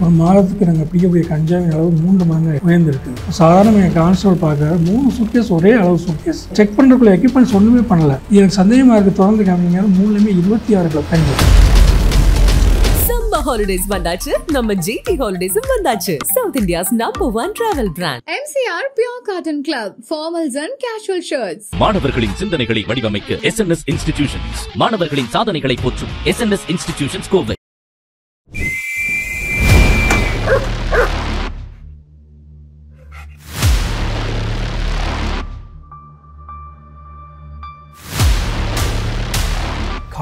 ஒரு மாதத்துக்கு நாங்கள் பிடிக்கக்கூடிய கஞ்சாவின் அளவு 3 மடங்கு உயர்ந்திருக்கு. சாதாரண என் கான்ஸ்டபிள் பார்க்க 3 சூட்கேஸ் ஒரே அளவு சூட்கேஸ் செக் பண்ணுறதுக்குள்ள எக்யூப்மெண்ட்ஸ் ஒன்றுமே பண்ணலை. எனக்கு சந்தேகமாக இருக்குது. தொடர்ந்து காமிங்க 3லேயுமே 26 கிலோ கஞ்சி. Holidays vandachu நம்ம GT Holidays vandachu South India's #1 travel brand MCR Pure Cotton Club formals and casual shirts. மாணவர்களின் சிந்தனைகளை வடிவமைக்க SNS Institutions மாணவர்களின் சாதனைகளை போற்றும் SNS Institutions கோவை.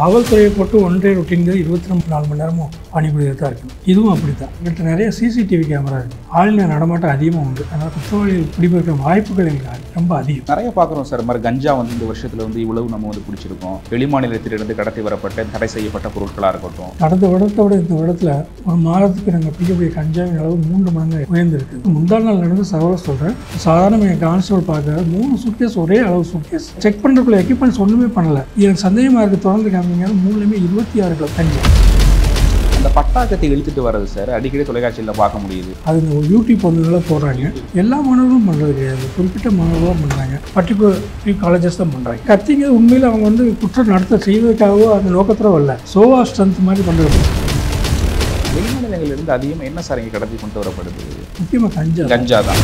காவல்துறையை போட்டு ஒன்றே ரொட்டீன்கள் 24 மணி நேரமும் பணிபுரியதாக இருக்குது. இதுவும் அப்படி தான். எங்கள்கிட்ட நிறைய CCTV கேமரா இருக்குது. ஆளுநர் நடமாட்டம் அதிகமாக உண்டு. அதனால் குற்றவாளிகள் பிடிபடுற வாய்ப்புகள் எங்களுக்கு ரொம்ப அதிகம். நிறைய பார்க்குறோம் சார். மாதிரி கஞ்சா இந்த வருஷத்தில் இவ்வளவு நம்ம பிடிச்சிருக்கோம். வெளிமாநிலத்திலிருந்து கடத்தி வரப்பட்ட தடை செய்யப்பட்ட பொருட்களாக இருக்கட்டும். கடந்த வருடத்தோட இந்த வருடத்தில் ஒரு மாதத்துக்கு நாங்கள் பிடிக்கக்கூடிய கஞ்சாவின் அளவு 3 மடங்கு உயர்ந்திருக்கு. முந்தாள் நாள் நடந்து சகோதர சொல்கிறேன். சாதாரண என் கான்ஸ்டபிள் பார்க்க 3 சூட்கேஸ் ஒரே அளவு சூட்கேஸ் செக் பண்ணுறதுக்குள்ள எக்யூப்மெண்ட்ஸ் ஒன்றுமே பண்ணலை. எனக்கு சந்தேகமாக இருக்குது. தொடர்ந்து காமிங்க 3லேயுமே 26 கிலோ கஞ்சி. அந்த பட்டாக்கத்தை இழுத்துட்டு வர்றது சார் அடிக்கடி தொலைக்காட்சியில் பார்க்க முடியுது. அது இந்த யூடியூப் வந்துலாம் போடுறாங்க. எல்லா மாணவர்களும் பண்ணுறது கிடையாது. குறிப்பிட்ட மாணவர்களும் பண்ணுறாங்க. பர்டிகுலர் காலேஜஸ் தான் பண்ணுறாங்க. கத்திங்க உண்மையில் அவங்க குற்றம் நடத்த செய்வதற்காகவோ அந்த நோக்கத்தில் வரல. சோவா ஸ்ட்ரென்த் மாதிரி பண்ணுறது. வெளிமாநிலங்களிலிருந்து அதிகமாக என்ன சார் இங்கே கடத்தி கொண்டு வரப்படுது? முக்கியமாக கஞ்சா தான்.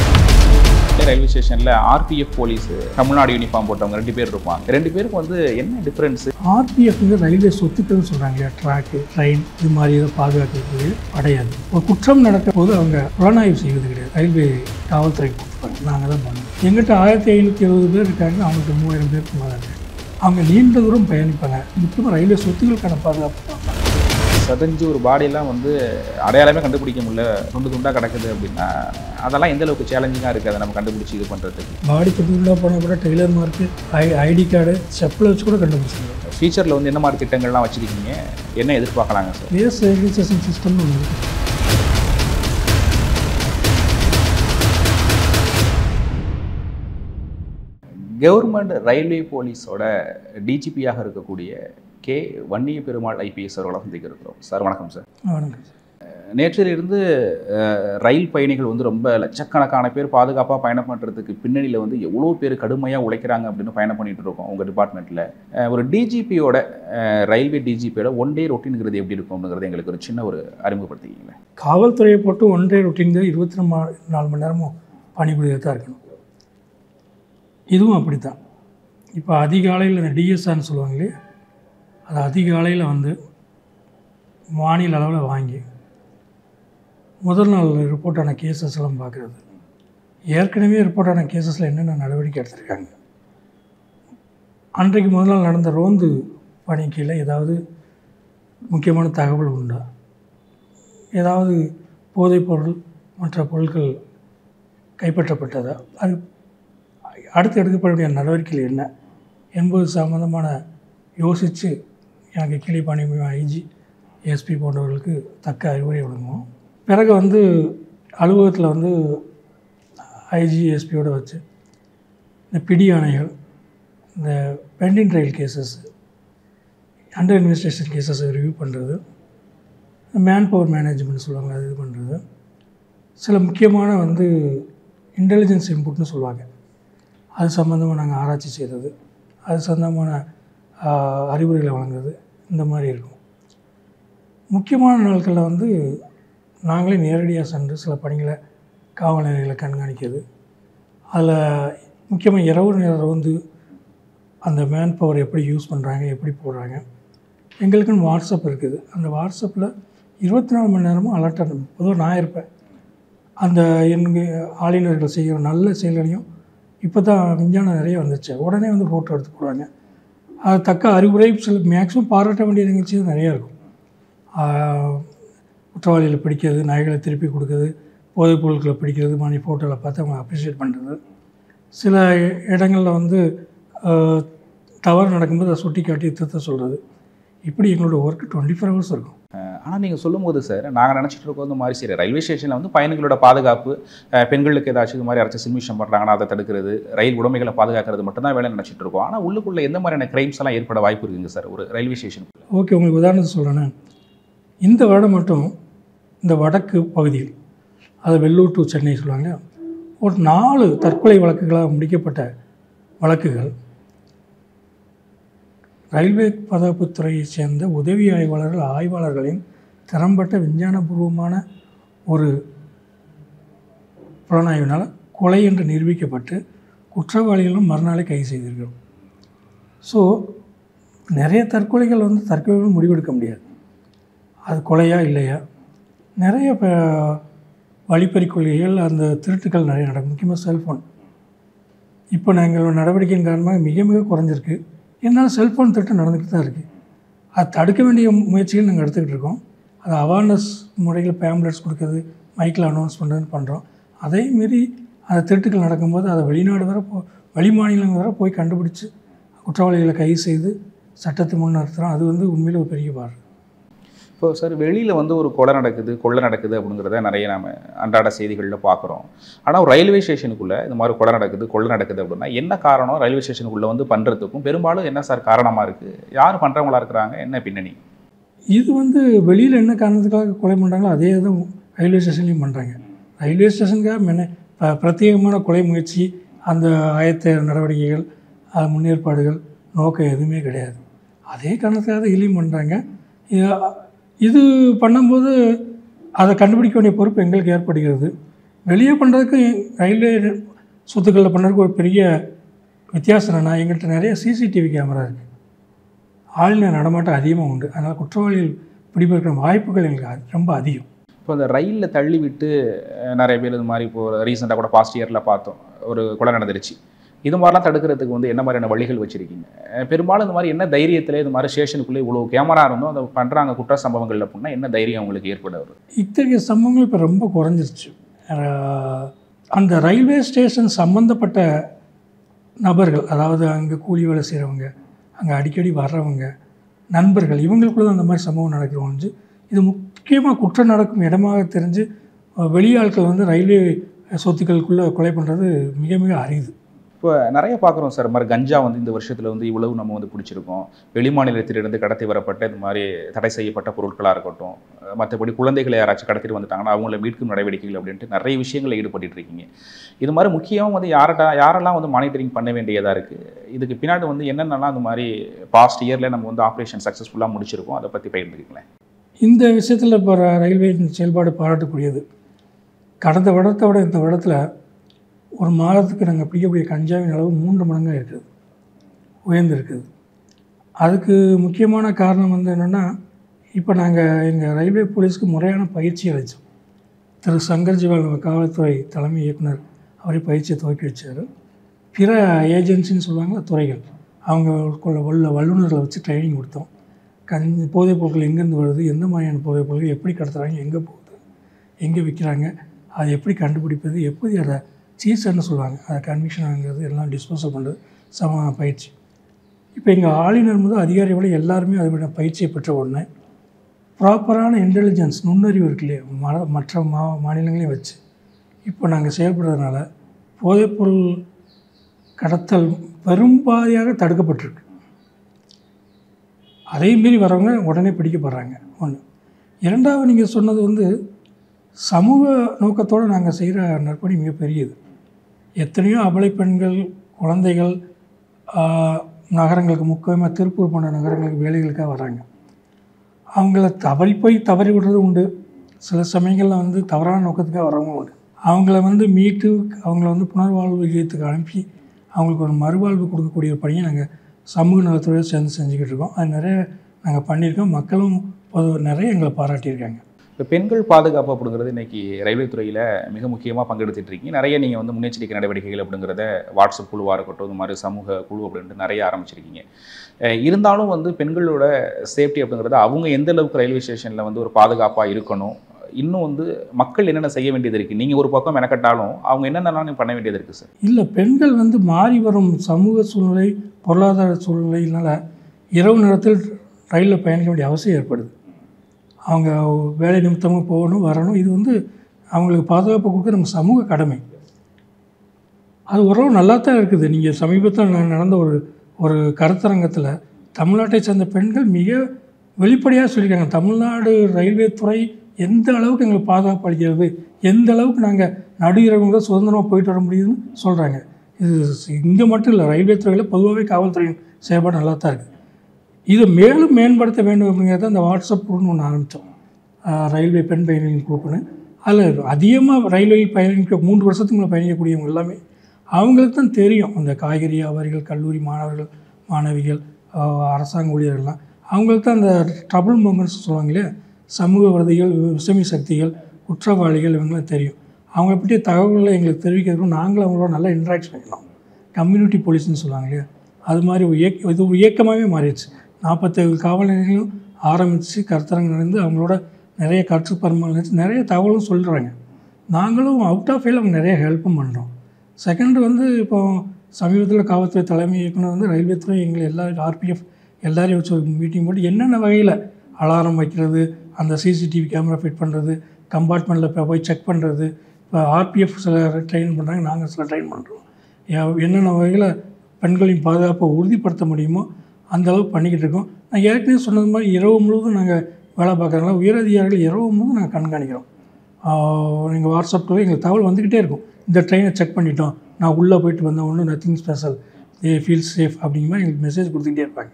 ரயில்வே ஸ்டேஷனில் RPF போலீஸ் தமிழ்நாடு யூனிஃபார்ம் போட்டவங்க 2 பேர் இருப்பாங்க. 2 பேருக்கு என்ன டிஃப்ரென்ஸ்? RPF ரயில்வே சொத்துக்கள்னு சொல்கிறாங்க இல்லையா, ட்ராக்கு, ட்ரெயின் இது மாதிரி இதை பாதுகாக்கிறதுக்கு அடையாது. ஒரு குற்றம் நடக்கும் போது அவங்க புலனாய்வு செய்வது கிடையாது. ரயில்வே காவல்துறை கொடுத்துருப்பாங்க. நாங்கள் தான் பண்ணுவோம். எங்கிட்ட 1570 பேர் இருக்காங்க. அவங்களுக்கு 3000 பேருக்கு மேலே இருக்காங்க. அவங்க நீண்ட தூரம் பயணிப்பாங்க. முக்கியமாக ரயில்வே சொத்துக்களுக்கான பாதுகாப்பு தான். சதஞ்சு ஒரு பாடியெல்லாம் அடையாளமே கண்டுபிடிக்க முடியல, துண்டு துண்டாக கிடக்குது அப்படின்னா அதெல்லாம் எந்த அளவுக்கு சேலஞ்சிங்காக இருக்குது அதை நம்ம கண்டுபிடிச்சி இது பண்ணுறதுக்கு? பாடி துண்டுள்ளே போனால் கூட டெய்லர் மார்க்கு, ID கார்டு, செப்பலை வச்சு கூட கண்டுபிடிச்சிருக்கோம். ஃபியூச்சரில் என்ன மாதிரி திட்டங்கள்லாம் வச்சுருக்கீங்க? என்ன எதிர்பார்க்கலாங்க சார்? பேஸ் ரெஜிஸ்ட்ரேஷன் சிஸ்டம்னு ஒன்று இருக்குது. கவர்மெண்ட் ரயில்வே போலீஸோட DGPயாக இருக்கக்கூடிய K. வன்னிய பெருமாள் IPS அவர்களை சந்திக்கிறோம். சார் வணக்கம் சார். வணக்கம் சார். நேற்றிலிருந்து ரயில் பயணிகள் ரொம்ப லட்சக்கணக்கான பேர் பாதுகாப்பாக பயணம் பண்ணுறதுக்கு பின்னணியில் எவ்வளோ பேர் கடுமையாக உழைக்கிறாங்க அப்படின்னு பயணம் பண்ணிகிட்டு இருக்கோம். உங்கள் டிபார்ட்மெண்ட்டில் ஒரு DGPயோட ரயில்வே DGPயோட ஒன் டே ரொட்டீனுங்கிறது எப்படி இருக்கும்ங்கிறது எங்களுக்கு ஒரு சின்ன ஒரு அறிமுகப்படுத்திக்கிங்களேன். காவல்துறையை போட்டு ஒன் டே ரொட்டீன்கள் 24 மணி நேரமும் பணிபுரியதாக இருக்கணும். இதுவும் அப்படி தான். இப்போ அதிகாலையில் இந்த DSRன்னு சொல்லுவாங்க இல்லையா, அது அதிகாலையில் மாநில அளவில் வாங்கி முதல் நாள் ரிப்போர்ட்டான கேசஸ் எல்லாம் பார்க்குறது. ஏற்கனவே ரிப்போர்ட்டான கேசஸில் என்னென்ன நடவடிக்கை எடுத்திருக்காங்க, அன்றைக்கு முதல் நாள் நடந்த ரோந்து பணிக்கையில் ஏதாவது முக்கியமான தகவல் உண்டா, ஏதாவது போதைப்பொருள் மற்ற பொருட்கள் கைப்பற்றப்பட்டதா, அது அடுத்து எடுக்கப்படக்கூடிய நடவடிக்கைகள் என்ன என்பது சம்பந்தமான யோசித்து எனக்கு கீழே பணிபுரியும் IG, SP போன்றவர்களுக்கு தக்க அறிவுரை வழங்குவோம். பிறகு அலுவலகத்தில் IG, SPயோடு வச்சு இந்த பிடி ஆணைகள், இந்த pending trial cases, under investigation கேசஸை ரிவ்யூ பண்ணுறது, மேன் பவர் மேனேஜ்மெண்ட் சொல்லுவாங்க, அது இது பண்ணுறது, சில முக்கியமான இன்டெலிஜென்ஸ் இன்புட்னு சொல்லுவாங்க, அது சம்மந்தமாக நாங்கள் ஆராய்ச்சி செய்கிறது, அது சம்மந்தமான அறிவுரைகளை வழங்குறது, இந்த மாதிரி இருக்கும். முக்கியமான நாட்களில் நாங்களே நேரடியாக சென்று சில பணிகளை காவல் நிலையங்களை கண்காணிக்கிறது. அதில் முக்கியமாக இரவு நேரம் அந்த மேன் பவர் எப்படி யூஸ் பண்ணுறாங்க, எப்படி போடுறாங்க. எங்களுக்குன்னு வாட்ஸ்அப் இருக்குது. அந்த வாட்ஸ்அப்பில் 24 மணி நேரமும் அலர்ட்டாக பொதுவாக நான் இருப்பேன். அந்த ஆளுநர்கள் செய்கிற நல்ல செயல்களையும் இப்போ தான் விஞ்ஞானம் நிறைய வந்துச்சு, உடனே ஃபோட்டோ எடுத்து போடுவாங்க. அது தக்க அறிவுரை சில மேக்ஸிமம் பாராட்ட வேண்டிய நிகழ்ச்சி நிறையா இருக்கும். குற்றவாளிகளை பிடிக்கிறது, நாய்களை திருப்பி கொடுக்குறது, போதைப் பொருட்களை பிடிக்கிறது மாதிரி ஃபோட்டோவில் பார்த்து அவங்க அப்ரிஷியேட் பண்ணுறது. சில இடங்களில் தவறு நடக்கும்போது அதை சுட்டி காட்டி திருத்த சொல்கிறது. இப்படி எங்களோட ஒர்க் 24 ஹவர்ஸ் இருக்கும். ஆனால் நீங்கள் சொல்லும்போது சார், நாங்கள் நினச்சிட்டு இருக்கோம் இந்த மாதிரி சரி ரயில்வே ஸ்டேஷனில் பயணிகளோட பாதுகாப்பு, பெண்களுக்கு ஏதாச்சும் இது மாதிரி அரைச்சி சில்மிஷம் பண்ணுறாங்கன்னா அதை தடுக்கிறது, ரயில் உடைமைகளை பாதுகாக்கிறது மட்டும்தான் வேலை நினச்சிட்டு இருக்கோம். ஆனால் உள்ளுக்குள்ளே எந்த மாதிரியான கிரைம்ஸ் எல்லாம் ஏற்பட வாய்ப்பு இருக்குங்க சார் ஒரு ரயில்வே ஸ்டேஷன்? ஓகே, உங்களுக்கு உதாரணத்தை சொல்கிறேன்னு, இந்த வருடம் மட்டும் இந்த வடக்கு பகுதியில், அது வெள்ளூர் டு சென்னை சொல்லுவாங்க, ஒரு 4 தற்கொலை வழக்குகளாக முடிக்கப்பட்ட வழக்குகள் ரயில்வே பாதுகாப்புத்துறையைச் சேர்ந்த உதவி ஆய்வாளர்களின் திறம்பட்ட விஞ்ஞானபூர்வமான ஒரு புலனாய்வினால் கொலை என்று நிரூபிக்கப்பட்டு குற்றவாளிகளும் மறுநாளே கைது செய்திருக்கிறோம். ஸோ நிறைய தற்கொலைகள் தற்கொலைகள் முடிவெடுக்க முடியாது, அது கொலையா இல்லையா. நிறைய வழிப்பறி கொள்கைகள், அந்த திருட்டுக்கள் நிறைய நடக்கும். முக்கியமாக செல்ஃபோன் இப்போ நாங்கள் நடவடிக்கையின் காரணமாக மிக மிக குறைஞ்சிருக்கு. இருந்தாலும் செல்ஃபோன் திருட்டு நடந்துக்கிட்டு தான் இருக்குது. அது தடுக்க வேண்டிய முயற்சிகள் நாங்கள் எடுத்துக்கிட்டு இருக்கோம். அது அவேர்னஸ் முறையில் பேம்ப்ளெட்ஸ் கொடுக்குறது, மைக்கில் அனௌன்ஸ் பண்ணுறதுன்னு பண்ணுறோம். அதே மாரி அந்த திருட்டுக்கள் நடக்கும்போது அதை வெளிநாடு வரை வெளி மாநிலங்கள் வரை போய் கண்டுபிடிச்சி குற்றவாளிகளை கைது செய்து சட்டத்தை முன் நிறுத்துகிறோம். அது உண்மையில் ஒரு பெரிய பாடு. இப்போ சார், வெளியில் ஒரு கொலை நடக்குது, கொள்ளை நடக்குது அப்படிங்கிறத நிறைய நம்ம அன்றாட செய்திகளில் பார்க்குறோம். ஆனால் ஒரு ரயில்வே ஸ்டேஷனுக்குள்ளே இந்த மாதிரி கொலை நடக்குது, கொள்ளை நடக்குது அப்படின்னா என்ன காரணம்? ரயில்வே ஸ்டேஷனுக்குள்ளே பண்ணுறதுக்கும் பெரும்பாலும் என்ன சார் காரணமாக இருக்குது? யார் பண்ணுறவங்களா இருக்கிறாங்க? என்ன பின்னணி? இது வெளியில் என்ன காரணத்துக்காக கொலை பண்ணுறாங்களோ அதே தான் ரயில்வே ஸ்டேஷன்லேயும் பண்ணுறாங்க. ரயில்வே ஸ்டேஷனுக்காக பிரத்யேகமான கொலை முயற்சி, அந்த ஆயத்த நடவடிக்கைகள், முன்னேற்பாடுகள், நோக்கம் எதுவுமே கிடையாது. அதே காரணத்துக்காக தான் இதுலேயும் பண்ணுறாங்க. இது பண்ணும்போது அதை கண்டுபிடிக்க வேண்டிய பொறுப்பு எங்களுக்கு ஏற்படுகிறது. வெளியே பண்ணுறதுக்கு ரயில்வே சொத்துக்களில் பண்ணுறதுக்கு ஒரு பெரிய வித்தியாசம் என்னென்னா, எங்கள்கிட்ட நிறைய சிசிடிவி கேமரா இருக்குது, ஆளுநர் நடமாட்டம் அதிகமாக உண்டு. அதனால் குற்றவாளிகள் பிடிபடுற வாய்ப்புகள் எங்களுக்கு ரொம்ப அதிகம். இப்போ அந்த ரயிலில் தள்ளி விட்டு நிறைய பேர் இது மாதிரி இப்போது ரீசெண்டாக கூட பாஸ்ட் இயரில் பார்த்தோம், ஒரு கொலை நடந்துருச்சு. இது மாதிரிலாம் தடுக்கிறதுக்கு என்ன மாதிரியான வழிகள் வச்சுருக்கீங்க? பெரும்பாலும் இந்த மாதிரி என்ன தைரியத்தில் இது மாதிரி ஸ்டேஷனுக்குள்ளே இவ்வளோ கேமரா இருந்தோம் அதை பண்ணுறாங்க குற்ற சம்பவங்கள் அப்படின்னா என்ன தைரியம் உங்களுக்கு ஏற்படுது? இத்தகைய சம்பவங்கள் இப்போ ரொம்ப குறைஞ்சிருச்சு. அந்த ரயில்வே ஸ்டேஷன் சம்மந்தப்பட்ட நபர்கள், அதாவது அங்கே கூலி வேலை செய்கிறவங்க, அங்கே அடிக்கடி வர்றவங்க, நண்பர்கள், இவங்களுக்குள்ள அந்த மாதிரி சம்பவம் நடக்கிறவங்க. இது முக்கியமாக குற்றம் நடக்கும் இடமாக தெரிஞ்சு வெளியாட்கள் ரயில்வே சொத்துக்களுக்குள்ளே கொலை பண்ணுறது மிக மிக அரிது. இப்போ நிறைய பார்க்குறோம் சார், மாதிரி கஞ்சா இந்த வருஷத்தில் இவ்வளவு நம்ம பிடிச்சிருக்கோம். வெளிமாநிலத்திலிருந்து கடத்தி வரப்பட்ட இது மாதிரி தடை செய்யப்பட்ட பொருட்களாக இருக்கட்டும், மற்றபடி குழந்தைகளை யாராச்சும் கடத்திட்டு வந்துட்டாங்கன்னா அவங்கள மீட்கும் நடவடிக்கைகள் அப்படின்ட்டு நிறைய விஷயங்களில் ஈடுபட்டு இருக்கீங்க. இது மாதிரி முக்கியம் யாரெல்லாம் மானிட்டரிங் பண்ண வேண்டியதாக இருக்குது? இதுக்கு பின்னாடி என்னென்னலாம் அந்த மாதிரி பாஸ்ட் இயரில் நம்ம ஆப்ரேஷன் சக்ஸஸ்ஃபுல்லாக முடிச்சிருக்கோம், அதை பற்றி பகிர்ந்துருக்கீங்களேன். இந்த விஷயத்தில் இப்போ ரயில்வே செயல்பாடு பாராட்டக்கூடியது. கடந்த வருடத்தை விட இந்த வருடத்தில் ஒரு மாதத்துக்கு நாங்கள் பிடிக்கக்கூடிய கஞ்சாவின் அளவு 3 மடங்காக இருக்குது, உயர்ந்திருக்குது. அதுக்கு முக்கியமான காரணம் என்னென்னா, இப்போ நாங்கள் எங்கள் ரயில்வே போலீஸ்க்கு முறையான பயிற்சி அளித்தோம். திரு சங்கர்ஜிவால் காவல்துறை தலைமை இயக்குனர் அவரே பயிற்சியை துவக்கி வச்சார். பிற ஏஜென்சின்னு சொல்லுவாங்க துறைகள், அவங்களுக்குள்ள உள்ள வல்லுநர்களை வச்சு ட்ரைனிங் கொடுத்தோம். போதைப் பொருட்கள் எங்கேருந்து வருது, எந்த மாதிரியான போதைப் பொருட்கள் எப்படி கடத்துகிறாங்க, எங்கே போகுது, எங்கே விற்கிறாங்க, அதை எப்படி கண்டுபிடிப்பது, எப்படி அதை சீசர்னு சொல்லுவாங்க, அதை கன்விக்ஷன் ஆகுறது, எல்லாம் டிஸ்போசல் பண்ணுறது சமமான பயிற்சி. இப்போ எங்கள் ஆளுநர் முதல் அதிகாரிகளோட எல்லாருமே அதை விட பயிற்சியை பெற்ற உடனே ப்ராப்பரான இன்டெலிஜென்ஸ், நுண்ணறிவு இருக்கு இல்லையா, மற்ற மாநிலங்களையும் வச்சு இப்போ நாங்கள் செயல்படுறதுனால போதைப்பொருள் கடத்தல் பெரும்பாதியாக தடுக்கப்பட்டிருக்கு. அதே மீறி வரவங்க உடனே பிடிக்கப்படுறாங்க. ஒன்று. இரண்டாவது, நீங்கள் சொன்னது சமூக நோக்கத்தோடு நாங்கள் செய்கிற நற்பணி மிகப்பெரியது. எத்தனையோ அபலை பெண்கள், குழந்தைகள் நகரங்களுக்கு, முக்கியமாக திருப்பூர் போன்ற நகரங்களுக்கு வேலைகளுக்காக வராங்க. அவங்கள தவறி விடுறது உண்டு. சில சமயங்களில் தவறான நோக்கத்துக்காக வரவங்க உண்டு. அவங்கள மீட்டு அவங்கள புனர்வாழ்வு விகிதத்துக்கு அனுப்பி அவங்களுக்கு ஒரு மறுவாழ்வு கொடுக்கக்கூடிய பணியை நாங்கள் சமூக நலத்துறையோடு சேர்ந்து செஞ்சுக்கிட்டு இருக்கோம். அது நிறைய நாங்கள் பண்ணியிருக்கோம். மக்களும் நிறைய எங்களை பாராட்டியிருக்காங்க. இப்போ பெண்கள் பாதுகாப்பு அப்படிங்கிறது இன்றைக்கி ரயில்வே துறையில் மிக முக்கியமாக பங்கெடுத்துட்டு இருக்கீங்க. நிறைய நீங்கள் முன்னெச்சரிக்கை நடவடிக்கைகள் அப்படிங்கிறத வாட்ஸ்அப் குழுவாக இருக்கட்டும், இது மாதிரி சமூக குழு அப்படின்ட்டு நிறைய ஆரம்பிச்சிருக்கீங்க. இருந்தாலும் பெண்களோட சேஃப்டி அப்படிங்கிறது அவங்க எந்த அளவுக்கு ரயில்வே ஸ்டேஷனில் ஒரு பாதுகாப்பாக இருக்கணும், இன்னும் மக்கள் என்னென்ன செய்ய வேண்டியது இருக்குது? நீங்கள் ஒரு பக்கம் மெனக்கட்டாலும் அவங்க என்னென்னலாம் பண்ண வேண்டியது இருக்குது சார்? இல்லை, பெண்கள் மாறி வரும் சமூக சூழ்நிலை, பொருளாதார சூழ்நிலையினால் இரவு நேரத்தில் ரயிலில் பயணிக்க வேண்டிய அவசியம் ஏற்படுது. அவங்க வேலை நிமித்தமாக போகணும், வரணும். இது அவங்களுக்கு பாதுகாப்பு கொடுக்க நம்ம சமூக கடமை. அது உறவு நல்லா தான் இருக்குது. நீங்கள் சமீபத்தில் நடந்த ஒரு கருத்தரங்கத்தில் தமிழ்நாட்டை சேர்ந்த பெண்கள் மிக வெளிப்படையாக சொல்லியிருக்காங்க, தமிழ்நாடு ரயில்வே துறை எந்த அளவுக்கு எங்களுக்கு பாதுகாப்பு அளிக்கிறது, எந்த அளவுக்கு நாங்கள் நடு இரவு தான் சுதந்திரமாக போயிட்டு வர முடியுதுன்னு சொல்கிறாங்க. இது இங்கே மட்டும் இல்லை, ரயில்வே துறையில் பொதுவாகவே காவல்துறையின் செயல்பாடு நல்லா தான் இருக்குது. இதை மேலும் மேம்படுத்த வேண்டும் அப்படிங்கிறத அந்த வாட்ஸ்அப் குரூப்னு ஒன்று ஆரம்பித்தோம், ரயில்வே பெண் பயணிகளின் குரூப்புன்னு. அதில் அதிகமாக ரயில்வேயில் பயணிக்க 3 வருஷத்துக்கு மேலே பயணிக்கக்கூடியவங்க எல்லாமே அவங்களுக்கு தான் தெரியும். அந்த காய்கறி வியாபாரிகள், கல்லூரி மாணவர்கள், மாணவிகள், அரசாங்க ஊழியர்கள்லாம் அவங்களுக்கு தான் அந்த ட்ரபிள் மூமெண்ட்ஸ் சொல்லுவாங்க இல்லையா, சமூக விரோதிகள், விசமி சக்திகள், குற்றவாளிகள் இவங்களாம் தெரியும். அவங்கள பற்றிய தகவல்களை எங்களுக்கு தெரிவிக்கிறதுக்கும் நாங்களும் அவங்களோட நல்ல இன்ட்ராக்ஷன் வைக்கணும். கம்யூனிட்டி போலீஸ்ன்னு சொல்லுவாங்க இல்லையா, அது மாதிரி இது ஒரு இயக்கமாகவே மாறிடுச்சு. 47 காவல் நிலையங்களும் ஆரம்பித்து கருத்தரங்கு நடந்து அவங்களோட நிறைய கற்று பரிமாறல் நினச்சி நிறைய தகவலும் சொல்கிறாங்க. நாங்களும் அவுட் ஆஃப் ஃபீல்ட் அவங்க நிறைய ஹெல்ப்பும் பண்ணுறோம். செகண்ட் வந்து இப்போ சமீபத்தில் காவல்துறை தலைமை இயக்குனர் வந்து ரயில்வே துறை எங்களை RPF எல்லாரையும் வச்சு ஒரு மீட்டிங் போட்டு என்னென்ன வகையில் அலாரம் வைக்கிறது, அந்த சிசிடிவி கேமரா ஃபிட் பண்ணுறது, கம்பார்ட்மெண்ட்டில் போய் செக் பண்ணுறது, இப்போ RPF சில ட்ரெயின் பண்ணுறாங்க, நாங்கள் சில ட்ரெயின் பண்ணுறோம். என்னென்ன வகையில் பெண்களின் பாதுகாப்பை உறுதிப்படுத்த முடியுமோ அந்தளவுக்கு பண்ணிக்கிட்டு இருக்கோம். நான் ஏற்கனவே சொன்னது மாதிரி இரவு முழுவதும் நாங்கள் வேலை பார்க்குறதுனால உயரதிகாரிகள் இரவு முழுவதும் நாங்கள் கண்காணிக்கிறோம். நீங்கள் வாட்ஸ்அப்பில் எங்களுக்கு தகவல் வந்துக்கிட்டே இருக்கும், இந்த ட்ரெயினை செக் பண்ணிட்டோம், நான் உள்ளே போயிட்டு வந்தேன், ஒன்றும் nothing special, they feel safe அப்படிங்கிற மாதிரி எங்களுக்கு மெசேஜ் கொடுத்துக்கிட்டே இருப்பாங்க.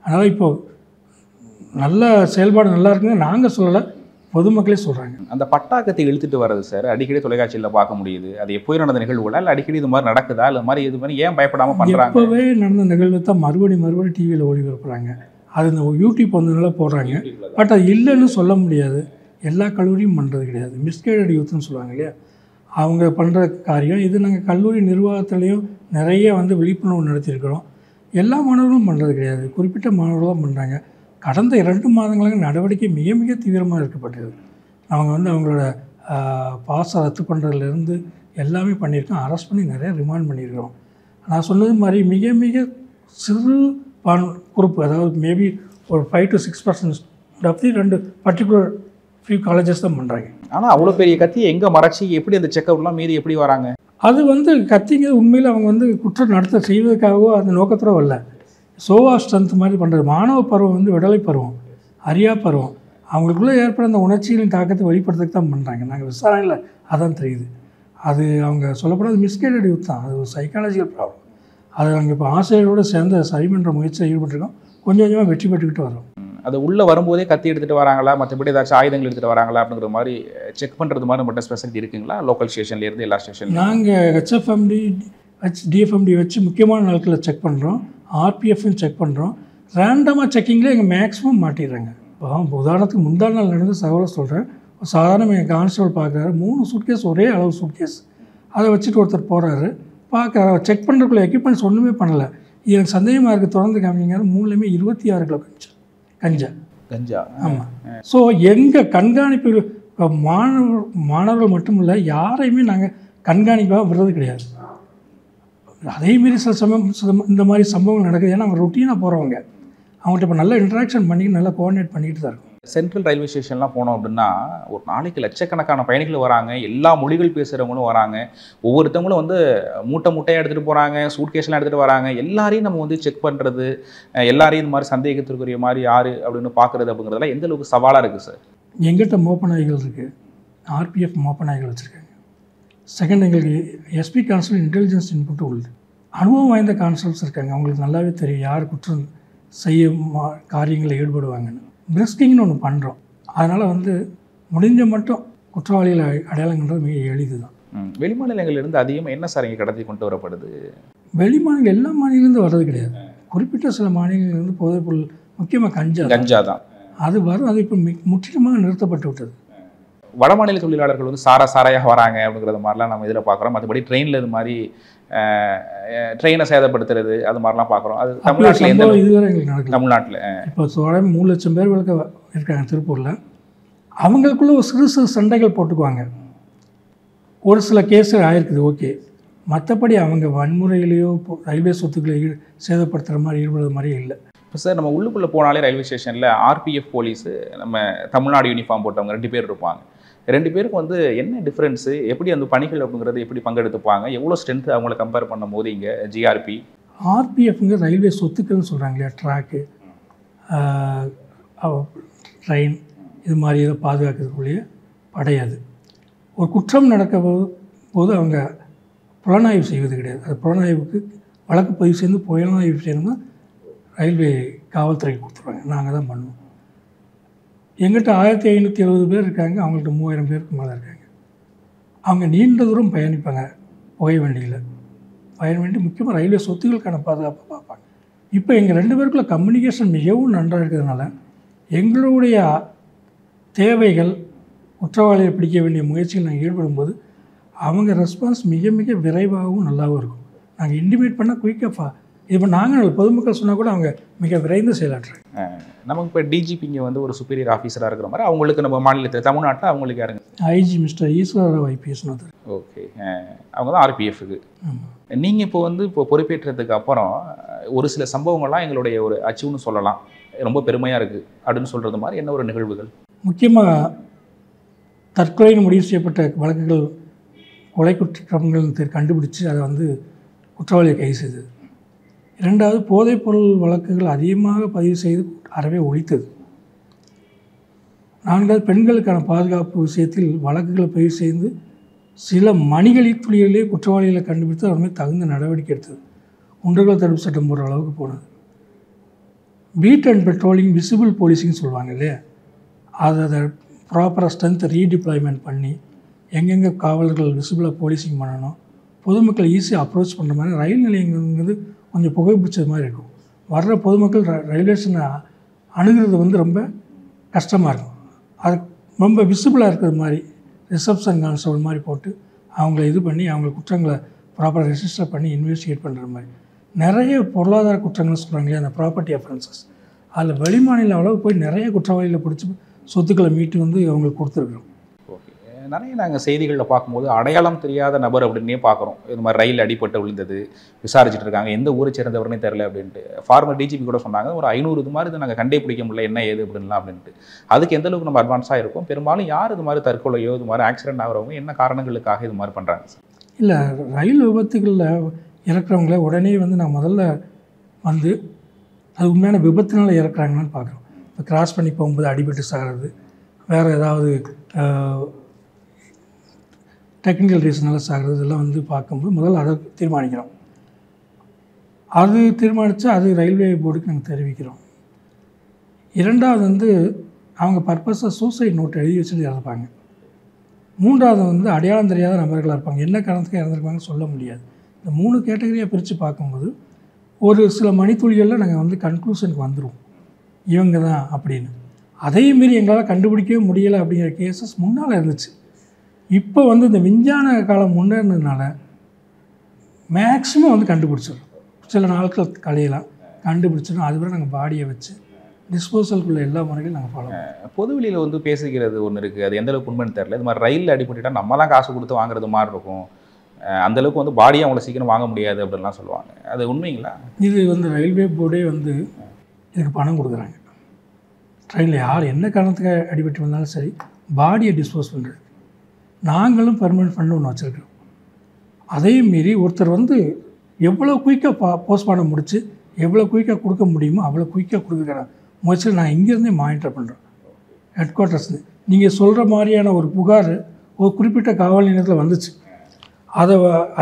அதனால் இப்போது நல்ல செயல்பாடு நல்லா இருக்குன்னு நாங்கள் சொல்லலை, பொதுமக்களே சொல்கிறாங்க. அந்த பட்டாக்கத்தை இழுத்துட்டு வர்றது சார் அடிக்கடி தொலைக்காட்சியில் பார்க்க முடியுது. அது எப்போயும் நடந்த நிகழ்வுகளா இல்லை அடிக்கடி இது மாதிரி நடக்குதா, இல்லை மாதிரி இது மாதிரி ஏன் பயப்படாமல் பண்ணுறாங்க? இப்போவே நடந்த நிகழ்வு தான் மறுபடியும் டிவியில் ஒளிபரப்புகிறாங்க. அது இந்த யூடியூப் வந்ததுனால போடுறாங்க. பட் அது இல்லைன்னு சொல்ல முடியாது, எல்லா கல்லூரியும் பண்ணுறது கிடையாது. மிஸ்கைடட் யூத்னு சொல்லுவாங்க இல்லையா, அவங்க பண்ணுற காரியம் இது. நாங்கள் கல்லூரி நிர்வாகத்துலேயும் நிறைய வந்து விழிப்புணர்வு நடத்தியிருக்கிறோம். எல்லா மாணவர்களும் பண்ணுறது கிடையாது, குறிப்பிட்ட மாணவர்கள் தான் பண்ணுறாங்க. கடந்த 2 மாதங்களாக நடவடிக்கை மிக மிக தீவிரமாக இருக்கப்பட்டது. அவங்க வந்து அவங்களோட பாஸை ரத்து பண்ணுறதுலேருந்து எல்லாமே பண்ணியிருக்கோம். அரெஸ்ட் பண்ணி நிறைய ரிமாண்ட் பண்ணியிருக்கிறோம். நான் சொன்னது மாதிரி மிக மிக சிறு குரூப், அதாவது மேபி ஒரு 5 to 6% அப்படி 2 பர்டிகுலர் ஃபியூ காலேஜஸ் தான் பண்ணுறாங்க. ஆனால் அவ்வளோ பெரிய கத்தியை எங்கே மறைச்சி எப்படி அந்த செக்அவுட்லாம் மீறி எப்படி வராங்க? அது வந்து கத்திங்க உண்மையில் அவங்க வந்து குற்றம் நடத்த செய்வதற்காகவோ அந்த நோக்கத்தோட வரல, சோவா ஸ்ட்ரென்த் மாதிரி பண்ணுறது. மாணவ பருவம் வந்து விடலை பருவம், அறியா பருவம், அவங்களுக்குள்ளே ஏற்பட அந்த உணர்ச்சிகளின் தாக்கத்தை வெளிப்படுறதுக்கு தான் பண்ணுறாங்க. நாங்கள் விசாரணையில் அதான் தெரியுது. அது அவங்க சொல்லப்படாது மிஸ்கைடட் யூத் தான், அது ஒரு சைக்காலஜிக்கல் ப்ராப்ளம். அது நாங்கள் இப்போ ஆசிரியரோடு சேர்ந்து சரி பண்ணுற முயற்சியில் ஈடுபட்டிருக்கோம். கொஞ்சம் கொஞ்சமாக வெற்றி பெற்றுக்கிட்டு வரோம். அது உள்ளே வரும்போதே கத்தி எடுத்துகிட்டு வராங்களா, மற்றபடி ஏதாச்சும் ஆயுதங்கள் எடுத்துகிட்டு வராங்களா அப்படிங்கிற மாதிரி செக் பண்ணுறது மாதிரி மட்டும் ஸ்பெசிலிட்டி இருக்குங்களா லோக்கல் ஸ்டேஷன்லேருந்து எல்லா ஸ்டேஷன்லையும்? நாங்கள் HFMD DFMD வச்சு முக்கியமான நாட்களில் செக் பண்ணுறோம், RPFன்னு செக் பண்ணுறோம். ரேண்டமாக செக்கிங்கில் எங்கள் மேக்ஸிமம் மாட்டிடுறாங்க. இப்போ உதாரணத்துக்கு முந்தா நாள் நடந்து சகோதரர் சொல்கிறேன், சாதாரண எங்கள் கான்ஸ்டபிள் பார்க்குறாரு, 3 சூட்கேஸ் ஒரே அளவு சூட்கேஸ், அதை வச்சுட்டு ஒருத்தர் போகிறாரு, பார்க்குற செக் பண்ணுறதுக்குள்ள எக்யூப்மெண்ட்ஸ் ஒன்றுமே பண்ணலை. எனக்கு சந்தேகமாக இருக்குது, தொடர்ந்து காமிங்க. 3லேயுமே 26 கிலோ கஞ்சா. ஆமாம். ஸோ எங்கள் கண்காணிப்பு மாணவர்கள் மட்டும் இல்லை, யாரையுமே நாங்கள் கண்காணிப்பாக விடுறது கிடையாது. அதேமாரி சில சமயம் இந்த மாதிரி சம்பவங்கள் நடக்குது. ஏன்னா அவங்க ரொட்டீனாக போகிறவங்க, அவங்கள்ட்ட இப்போ நல்ல இன்ட்ராக்ஷன் பண்ணி நல்லா கோஆர்டினேட் பண்ணிக்கிட்டு தான் இருக்கும். சென்ட்ரல் ரயில்வே ஸ்டேஷன்லாம் போனோம் அப்படின்னா ஒரு நாளைக்கு லட்சக்கணக்கான பயணிகள் வராங்க, எல்லா மொழிகள் பேசுகிறவங்களும் வராங்க. ஒவ்வொருத்தவங்களும் வந்து மூட்டையாக எடுத்துகிட்டு போகிறாங்க, சூட்கேஸ்லாம் எடுத்துகிட்டு வராங்க. எல்லாரையும் நம்ம வந்து செக் பண்ணுறது, எல்லாரையும் இந்த மாதிரி சந்தேகத்திற்குரிய மாதிரி யார் அப்படின்னு பார்க்குறது அப்படிங்கிறதுலாம் எந்த அளவுக்கு சவாலாக இருக்குது சார்? எங்கிட்ட மோப்ப நாய்கள் இருக்குது, RPF மோப்ப நாய்கள் வச்சுருக்காங்க. செகண்ட், எங்களுக்கு SP கான்ஸ்டபிள் இன்டெலிஜென்ஸ் இன்புட்டு உள்ளது. அனுபவம் வாய்ந்த கான்ஸ்டபிள்ஸ் இருக்காங்க, அவங்களுக்கு நல்லாவே தெரியும் யார் குற்றம் செய்ய காரியங்களில் ஈடுபடுவாங்கன்னு. பிரிஸ்கிங்னு ஒன்று பண்ணுறோம். அதனால் வந்து முடிஞ்ச மட்டும் குற்றவாளிகளை அடையாளங்கிறது மிக எளிது தான். வெளிமாநிலங்களிலிருந்து அதிகமாக என்ன சார் இங்கே கடத்தி கொண்டு வரப்படுது? வெளிமாநிலம் எல்லா மாநிலங்கள்லேருந்து வர்றது கிடையாது, குறிப்பிட்ட சில மாநிலங்கள்லேருந்து போதைப்பொருள், முக்கியமாக கஞ்சா தான் அது வரும். அது இப்போ முற்றிலுமாக நிறுத்தப்பட்டு விட்டது. வட மாநில தொழிலாளர்கள் வந்து சாராயாக வராங்க அப்படிங்கிறது மாதிரிலாம் நம்ம இதில் பார்க்குறோம். மற்றபடி ட்ரெயினில் இது மாதிரி ட்ரெயினை சேதப்படுத்துறது அது மாதிரிலாம் பார்க்குறோம். அது தமிழ்நாட்டில் இதுவரை எங்களுக்கு நடக்குது. தமிழ்நாட்டில் இப்போ 3 லட்சம் பேர் இருக்காங்க திருப்பூரில். அவங்களுக்குள்ள ஒரு சிறு சண்டைகள் போட்டுக்குவாங்க. ஒரு சில கேஸ் ஆயிருக்குது, ஓகே. மற்றபடி அவங்க வன்முறையிலேயோ ரயில்வே சொத்துக்களை சேதப்படுத்துகிற மாதிரி ஈடுபடுற மாதிரியே இல்லை. இப்போ சார் நம்ம உள்ளுக்குள்ளே போனாலே ரயில்வே ஸ்டேஷனில் RPF போலீஸு, நம்ம தமிழ்நாடு யூனிஃபார்ம் போட்டவங்க 2 பேர் இருப்பாங்க. 2 பேருக்கு வந்து என்ன டிஃப்ரென்ஸு, எப்படி அந்த பணிகள் அப்படிங்கிறது எப்படி பங்கெடுத்துப்பாங்க, எவ்வளோ ஸ்ட்ரென்த்து அவங்கள கம்பேர் பண்ணும் போது இங்கே GRP? RPFங்க ரயில்வே சொத்துக்கள்னு சொல்கிறாங்க இல்லையா, ட்ராக்கு, ட்ரெயின், இது மாதிரி இதை பாதுகாக்கிறதுக்குள்ளேயே படை அது. ஒரு குற்றம் நடக்க போது அவங்க புலனாய்வு செய்வது கிடையாது. அது புலனாய்வுக்கு வழக்கு பதிவு செய்து புலனாய்வு செய்யணும்னா ரயில்வே காவல்துறைக்கு கொடுத்துருவாங்க. நாங்கள் தான் பண்ணுவோம். எங்கிட்ட 1570 பேர் இருக்காங்க, அவங்கள்ட்ட 3000 பேருக்கு மேலே இருக்காங்க. அவங்க நீண்ட தூரம் பயணிப்பாங்க புகை வண்டியில். பயண வேண்டி முக்கியமாக ரயில்வே சொத்துக்களுக்கான பாதுகாப்பை பார்ப்பாங்க. இப்போ எங்கள் 2 பேருக்குள்ள கம்யூனிகேஷன் மிகவும் நன்றாக இருக்கிறதுனால எங்களுடைய தேவைகள், குற்றவாளியை பிடிக்க வேண்டிய முயற்சிகள் நாங்கள் ஈடுபடும்போது அவங்க ரெஸ்பான்ஸ் மிக மிக விரைவாகவும் நல்லாவும் இருக்கும். நாங்கள் இன்டிமேட் பண்ணால் குயிக்காக இப்போ நாங்கள் பொதுமக்கள் சொன்னால் கூட அவங்க மிக விரைந்து செயலாற்றுறாங்க. நமக்கு இப்போ டிஜிபிங்க வந்து ஒரு சுப்பீரியர் ஆஃபீஸராக இருக்கிற மாதிரி அவங்களுக்கு நம்ம மாநிலத்தில் தமிழ்நாட்டில் அவங்களுக்கு யாருங்க? ஐஜி மிஸ்டர் ஈஸ்வரராவ் ஐபிஎஸ்னு ஒருத்தர். ஓகே, அவங்க தான் ஆர்பிஎஃப்க்கு. நீங்கள் இப்போ பொறுப்பேற்றதுக்கு அப்புறம் ஒரு சில சம்பவங்கள்லாம் எங்களுடைய ஒரு அச்சீவ்னு சொல்லலாம், ரொம்ப பெருமையாக இருக்குது அப்படின்னு சொல்கிறது மாதிரி என்ன ஒரு நிகழ்வுகள்? முக்கியமாக தற்கொலைன்னு முடிவு செய்யப்பட்ட வழக்குகள், கொலை குற்றங்கள் கண்டுபிடிச்சு அதை வந்து குற்றவாளியை கைது செய்தது. 2வது போதைப்பொருள் வழக்குகள் அதிகமாக பதிவு செய்து அறவே ஒழித்தது. 4வது பெண்களுக்கான பாதுகாப்பு விஷயத்தில் வழக்குகளை பதிவு செய்து சில மணிகளில் துளிகளிலே குற்றவாளிகளை கண்டுபிடித்து அவர் மீது தகுந்த நடவடிக்கை எடுத்தது. குண்டர்கள் தடுப்பு சட்டம் போடுற அளவுக்கு போனது. Beat and patrolling, visible policing சொல்லுவாங்க இல்லையா, அதை ப்ராப்பராக ஸ்ட்ரென்த் ரீடிப்ளாய்மெண்ட் பண்ணி எங்கெங்கே காவலர்கள் விசிபிளாக போலீஸிங் பண்ணணும், பொதுமக்கள் ஈஸியாக அப்ரோச் பண்ணுற மாதிரி ரயில் நிலையங்கிறது கொஞ்சம் புகைப்பிடிச்சது மாதிரி இருக்கும். வர்ற பொதுமக்கள் ரயில்வே ஸ்டேஷனை அணுகிறது வந்து ரொம்ப கஷ்டமாக இருக்கும். அது ரொம்ப விசிபிளாக இருக்கிற மாதிரி ரிசப்ஷன் கான்ஸ்டபிள் மாதிரி போட்டு அவங்கள இது பண்ணி அவங்க குற்றங்களை ப்ராப்பராக ரெஜிஸ்டர் பண்ணி இன்வெஸ்டிகேட் பண்ணுற மாதிரி நிறைய பொருளாதார குற்றங்கள் சொல்கிறாங்களே, அந்த ப்ராப்பர்ட்டி அஃபென்சஸ், அதில் வெளிமாநில அளவு போய் நிறைய குற்றவாளிகளை பிடிச்சி சொத்துக்களை மீட்டு வந்து அவங்களுக்கு கொடுத்துருக்குறோம். ஓகே, நிறைய நாங்கள் செய்திகளில் பார்க்கும்போது அடையாளம் தெரியாத நபர் அப்படின்னே பார்க்குறோம். இது மாதிரி ரயில் அடிபட்டு விழுந்தது, விசாரிச்சுட்டு இருக்காங்க, எந்த ஊரை சேர்ந்தவர்னே தெரில அப்படின்ட்டு. ஃபார்மர் டிஜிபி கூட சொன்னாங்க ஒரு 500 இது மாதிரி நாங்கள் கண்டே பிடிக்க முடியல என்ன ஏது அப்படின்லாம் அப்படின்ட்டு. அதுக்கு எந்த அளவுக்கு நம்ம அட்வான்ஸாக இருக்கும்? பெரும்பாலும் யார் இது மாதிரி தற்கொலையோ இது மாதிரி ஆக்சிடென்ட் ஆகிறவங்க என்ன காரணங்களுக்காக இது மாதிரி பண்ணுறாங்க சார்? இல்லை, ரயில் விபத்துகளில் இறக்குறவங்கள உடனே வந்து நான் முதல்ல வந்து அது உண்மையான விபத்தினால் இறக்குறாங்கன்னு பார்க்குறோம். இப்போ கிராஸ் பண்ணி போகும்போது அடிபட்டு சாகிறது, வேறு ஏதாவது டெக்னிக்கல் ரீசனால் சாகிறது, இதெல்லாம் வந்து பார்க்கும்போது முதல்ல அதை தீர்மானிக்கிறோம். அது தீர்மானித்தா அது ரயில்வே போர்டுக்கு நாங்கள் தெரிவிக்கிறோம். 2வது வந்து அவங்க பர்பஸாக சூசைட் நோட் எழுதி வச்சுட்டு இறந்துப்பாங்க. 3வது வந்து அடையாளம் தெரியாத நபர்களாக இருப்பாங்க. என்ன காரணத்துக்கு இறந்துருப்பாங்கன்னு சொல்ல முடியாது. இந்த 3 கேட்டகரியாக பிரித்து பார்க்கும்போது ஒரு சில மணித்துளிகளில் நாங்கள் வந்து கன்க்ளூஷனுக்கு வந்துடுவோம் இவங்க தான் அப்படின்னு. அதையும் மீறி எங்களால் கண்டுபிடிக்கவே முடியலை அப்படிங்கிற கேசஸ் முன்னால் இருந்துச்சு. இப்போ வந்து இந்த விஞ்ஞான காலம் முன்னேறினதுனால மேக்ஸிமம் வந்து கண்டுபிடிச்சிடும். சில நாட்கள் கலையெல்லாம் கண்டுபிடிச்சிடும். அதுவரை நாங்கள் பாடியை வச்சு டிஸ்போசலுக்குள்ள எல்லா முறைகளும் நாங்கள் ஃபாலோ பண்ணுவோம். பொதுவெளியில் வந்து பேசுகிறது ஒன்று இருக்குது, அது எந்தளவுக்கு உண்மைன்னு தெரியல. இது மாதிரி ரயிலில் அடிபட்டுட்டால் நம்ம தான் காசு கொடுத்து வாங்குறது மாதிரி இருக்கும், அந்தளவுக்கு வந்து பாடியை அவங்கள சீக்கிரம் வாங்க முடியாது அப்படின்லாம் சொல்லுவாங்க. அது உண்மைங்களா? இது வந்து ரயில்வே போர்டே வந்து இதுக்கு பணம் கொடுக்குறாங்க. ட்ரெயினில் யார் என்ன காரணத்துக்கு அடிபட்டு வந்தாலும் சரி பாடியை டிஸ்போஸ் பண்ணுறது நாங்களும் பெர்மனெண்ட் ஃபண்டு ஒன்று வச்சுருக்கிறோம். அதையும் மீறி ஒருத்தர் வந்து எவ்வளோ குயிக்காக போஸ்ட்மார்ட்டம் முடித்து எவ்வளோ குயிக்காக கொடுக்க முடியுமோ அவ்வளோ குயிக்காக கொடுக்குற முயற்சியில் நான் இங்கேருந்தே மானிட்டர் பண்ணுறோம். ஹெட் குவார்ட்டர்ஸ்லேருந்து நீங்கள் சொல்கிற மாதிரியான ஒரு புகார் ஒரு குறிப்பிட்ட காவல் நிலையத்தில் வந்துச்சு, அதை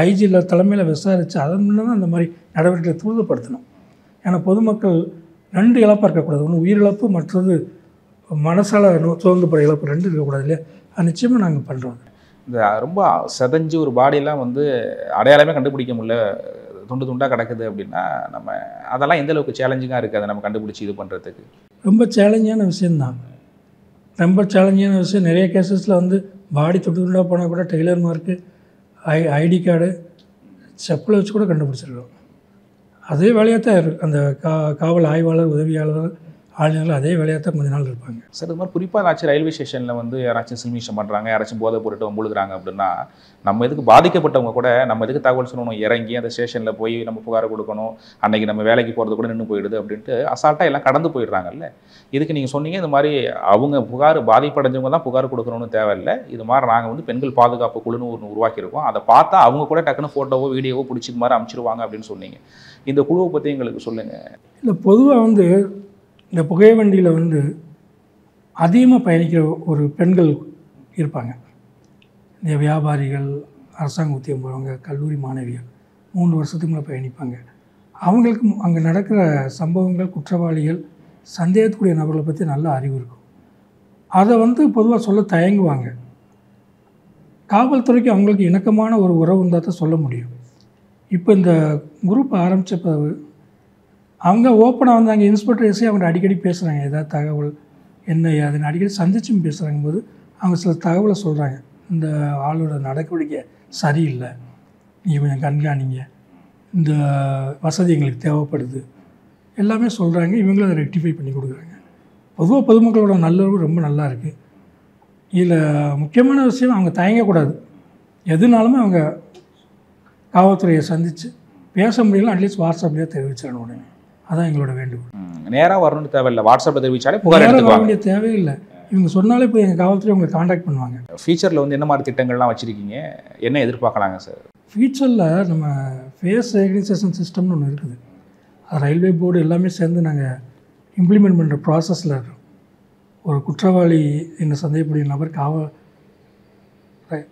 ஐஜியில் தலைமையில் விசாரித்து அதன் முன்னே தான் அந்த மாதிரி நடவடிக்கைகளை துரிதப்படுத்தணும். ஏன்னா பொதுமக்கள் 2 இழப்பாக இருக்கக்கூடாது. ஒன்று உயிரிழப்பு, மற்றது மனசால் சோர்ந்துபடுற இழப்பு 2 இருக்கக்கூடாது இல்லையா? அது நிச்சயமாக நாங்கள் பண்ணுறோம். இந்த ரொம்ப செதஞ்சு ஒரு பாடியெல்லாம் வந்து அடையாளமே கண்டுபிடிக்க முடியல, துண்டு துண்டாக கிடக்குது அப்படின்னா நம்ம அதெல்லாம் எந்த அளவுக்கு சேலஞ்சிங்காக இருக்குது அதை நம்ம கண்டுபிடிச்சி இது பண்ணுறதுக்கு? ரொம்ப சேலஞ்சான விஷயந்தான். ரொம்ப சேலஞ்சான விஷயம். நிறைய கேசஸில் வந்து பாடி துண்டு துண்டாக போனால் கூட டெய்லர் மார்க்கு, ஐடி கார்டு, செப்பலை வச்சு கூட கண்டுபிடிச்சிருக்கோம். அதே வேலையாக தான் இருக்குது. அந்த காவல் ஆய்வாளர், உதவியாளர், ஆளுநர்கள் அதே வேலையாக தான் கொஞ்ச நாள் இருப்பாங்க. சார், இது மாதிரி குறிப்பாக ஏதாச்சும் ரயில்வே ஸ்டேஷனில் வந்து யாராச்சும் சில்மிஷம் பண்ணுறாங்க, யாராச்சும் போதை போட்டு வம்புழுகிறாங்க அப்படின்னா நம்ம எதுக்கு பாதிக்கப்பட்டவங்க கூட நம்ம எதுக்கு தகவல் சொல்லணும், இறங்கி அந்த ஸ்டேஷனில் போய் நம்ம புகாரை கொடுக்கணும், அன்றைக்கி நம்ம வேலைக்கு போகிறது கூட நின்று போயிடுது அப்படின்ட்டு அசால்ட்டாக எல்லாம் கடந்து போயிடுறாங்கல்ல. இதுக்கு நீங்கள் சொன்னீங்க இந்த மாதிரி அவங்க புகார் பாதிப்படைஞ்சவங்க தான் புகார் கொடுக்கணும்னு தேவையில்லை, இது மாதிரி நாங்கள் வந்து பெண்கள் பாதுகாப்பு குழுன்னு ஒன்று உருவாக்கியிருக்கோம், அதை பார்த்தா அவங்க கூட டக்குன்னு ஃபோட்டோவோ வீடியோவோ பிடிச்சி இது மாதிரி அனுப்பிச்சிடுவாங்க அப்படின்னு சொன்னீங்க. இந்த குழுவை பற்றி எங்களுக்கு சொல்லுங்கள். இல்லை, பொதுவாக வந்து இந்த புகை வண்டியில் வந்து அதிகமாக பயணிக்கிற ஒரு பெண்கள் இருப்பாங்க. இந்த வியாபாரிகள், அரசாங்க உத்தியோகம் போகிறவங்க, கல்லூரி மாணவிகள் 3 வருஷத்துக்கு மேலே பயணிப்பாங்க. அவங்களுக்கு அங்கே நடக்கிற சம்பவங்கள், குற்றவாளிகள், சந்தேகத்துக்குரிய நபர்களை பற்றி நல்ல அறிவு இருக்கும். அதை பொதுவாக சொல்ல தயங்குவாங்க. காவல்துறைக்கு அவங்களுக்கு இணக்கமான ஒரு உறவு இருந்தால் தான் சொல்ல முடியும். இப்போ இந்த குரூப் ஆரம்பித்த பிறகு அவங்க ஓப்பனாக அங்கே இன்ஸ்பெக்டர் எஸ்ஐ அவங்க அடிக்கடி பேசுகிறாங்க. ஏதாவது தகவல் என்ன அதுன்னு அடிக்கடி சந்திச்சும் பேசுகிறாங்க போது அவங்க சில தகவலை சொல்கிறாங்க. இந்த ஆளோட நடவடிக்கை சரியில்லை, நீங்கள் கொஞ்சம் கண்காணிங்க, இந்த வசதி எங்களுக்கு தேவைப்படுது எல்லாமே சொல்கிறாங்க. இவங்களும் அதை ரெக்டிஃபை பண்ணி கொடுக்குறாங்க. பொதுவாக பொதுமக்களோட நல்லுறவு ரொம்ப நல்லா இருக்குது. இதில் முக்கியமான விஷயம் அவங்க தயங்கக்கூடாது. எதுனாலுமே அவங்க காவல்துறையை சந்தித்து பேச முடியல, அட்லீஸ்ட் வாட்ஸ்அப்லேயே தெரிவிச்சிடணும் உடனே. அதான் எங்களோட வேண்டுகோள். நேராக வரணும்னு தேவையில்லை, வாட்ஸ்அப்பில் தெரிவித்தாலே புகார் வர எடுத்துக்குவாங்க. வேண்டிய தேவையில்லை. இவங்க சொன்னாலே போய் எங்கள் காவல்துறை உங்களை காண்டாக்ட் பண்ணுவாங்க. ஃபியூச்சரில் என்ன மாதிரி திட்டங்கள்லாம் வச்சுருக்கீங்க, என்ன எதிர்பார்க்கலாங்க சார்? ஃபியூச்சரில் நம்ம ஃபேஸ் ரெகனைசேஷன் சிஸ்டம்னு ஒன்று இருக்குது. அது ரயில்வே போர்டு எல்லாமே சேர்ந்து நாங்கள் இம்ப்ளிமெண்ட் பண்ணுற ப்ராசஸில் இருக்கோம். ஒரு குற்றவாளி என்ன சந்தேகப்படிய நபர்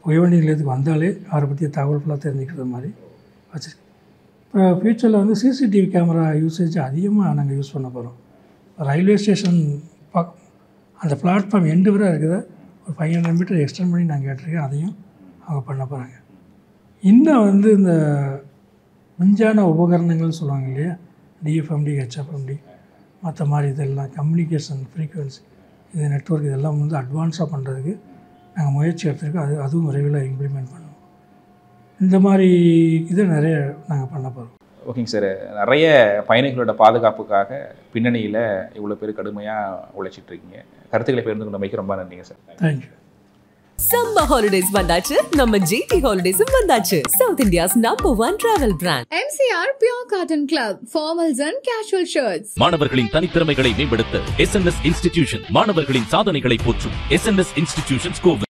உயர்நீதி நிலையத்துக்கு வந்தாலே அவரை பற்றிய தகவல் ஃபுல்லாக தெரிஞ்சுக்கிறது மாதிரி வச்சுருக்கோம். இப்போ ஃபியூச்சரில் சிசிடிவி கேமரா யூசேஜ் அதிகமாக நாங்கள் யூஸ் பண்ண போகிறோம். ரயில்வே ஸ்டேஷன் அந்த பிளாட்ஃபார்ம் எண்டு வரை இருக்கிறத ஒரு 500 மீட்டர் எக்ஸ்டெண்ட் பண்ணி நாங்கள் கேட்டிருக்கேன். அதையும் அவங்க பண்ண போகிறாங்க. இன்னும் இந்த விஞ்ஞான உபகரணங்கள் சொல்லுவாங்க இல்லையா, டிஎஃப்எம்டி, ஹெச்எஃப்எம்டி, மற்ற மாதிரி இதெல்லாம் கம்யூனிகேஷன் ஃப்ரீக்குவென்சி, இது நெட்வொர்க் இதெல்லாம் அட்வான்ஸாக பண்ணுறதுக்கு நாங்கள் முயற்சி எடுத்துருக்கோம். அதுவும் விரைவில் இம்ப்ளிமெண்ட் பண்ணுவோம். இந்த மாதிரி இதை நிறைய நாங்கள் பண்ண போகிறோம். ஓகேங்க சார். நிறைய பயணிகளோட பாதுகாப்புக்காக பின்னணியில் இவ்வளோ பேர் கடுமையாக உழைச்சிட்ருக்கீங்க. கருத்துக்களை பகிர்ந்து கொண்டமைக்கு ரொம்ப நன்றிங்க சார். தேங்க்யூ. சம்மர் ஹாலிடேஸ் வந்தாச்சு, நம்ம ஜிடி ஹாலிடேஸும் வந்தாச்சு. South India's #1 travel brand MCR Pure Cotton Club, formals and casual shirts. மாணவர்களின் தனித்திறமைகளை மேம்படுத்த SNS இன்ஸ்டிடியூஷன் மாணவர்களின் சாதனைகளை போற்றும் SNS இன்ஸ்டிடியூஷன்ஸ் கோவை.